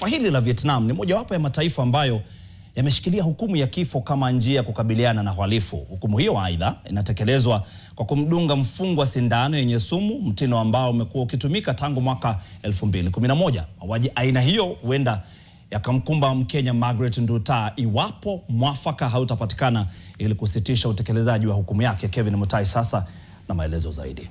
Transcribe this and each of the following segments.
Taifa hili la Vietnam ni mojawapo ya mataifa ambayo yameshikilia hukumu ya kifo kama njia ya kukabiliana na uhalifu. Hukumu hiyo aidha inatekelezwa kwa kumdunga mfungwa sindano yenye sumu, mtindo ambao umekuwa ukitumika tangu mwaka 2011. Mauaji aina hiyo huenda yakamkumba Mkenya Margaret Nduta iwapo mwafaka hautapatikana ili kusitisha utekelezaji wa hukumu yake. Kevin Mutai sasa na maelezo zaidi.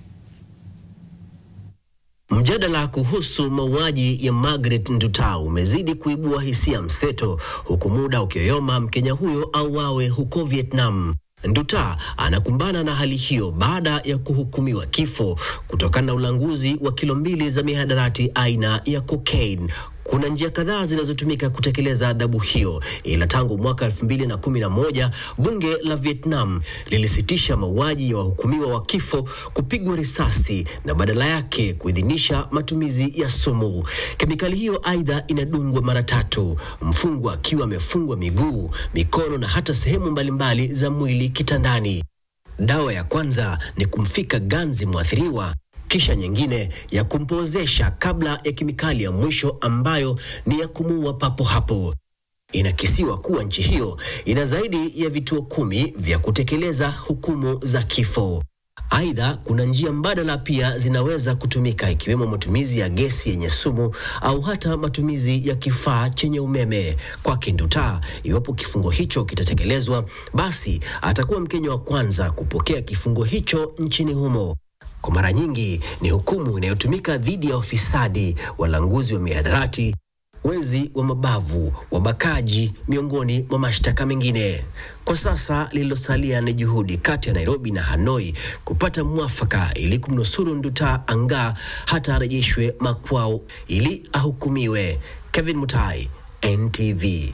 Mjadala kuhusu mauaji ya Margaret Nduta umezidi kuibua hisia mseto, huku muda ukiyoyoma Mkenya huyo auawe huko Vietnam. Nduta anakumbana na hali hiyo baada ya kuhukumiwa kifo kutokana na ulanguzi wa kilo 2 za mihadarati aina ya cocaine. Kuna njia kadhaa zinazotumika kutekeleza adhabu hiyo, ila tangu mwaka 2011 bunge la Vietnam lilisitisha mauaji ya wahukumiwa wa kifo kupigwa risasi na badala yake kuidhinisha matumizi ya sumu. Kemikali hiyo aidha inadungwa mara 3, mfungwa akiwa amefungwa miguu, mikono na hata sehemu mbalimbali za mwili kitandani. Dawa ya kwanza ni kumfika ganzi mwathiriwa, kisha nyingine ya kumpozesha kabla ya kemikali ya mwisho ambayo ni ya kumuua papo hapo. Inakisiwa kuwa nchi hiyo ina zaidi ya vituo 10 vya kutekeleza hukumu za kifo. Aidha, kuna njia mbadala pia zinaweza kutumika, ikiwemo matumizi ya gesi yenye sumu au hata matumizi ya kifaa chenye umeme. Kwa Nduta, iwapo kifungo hicho kitatekelezwa, basi atakuwa Mkenya wa kwanza kupokea kifungo hicho nchini humo. Kwa mara nyingi ni hukumu inayotumika dhidi ya ufisadi, walanguzi wa mihadarati, wezi wa mabavu, wabakaji, miongoni mwa mashtaka mengine. Kwa sasa lililosalia ni juhudi kati ya Nairobi na Hanoi kupata mwafaka ili kumnusuru Nduta anga hata arejeshwe makwao ili ahukumiwe. Kevin Mutai, NTV.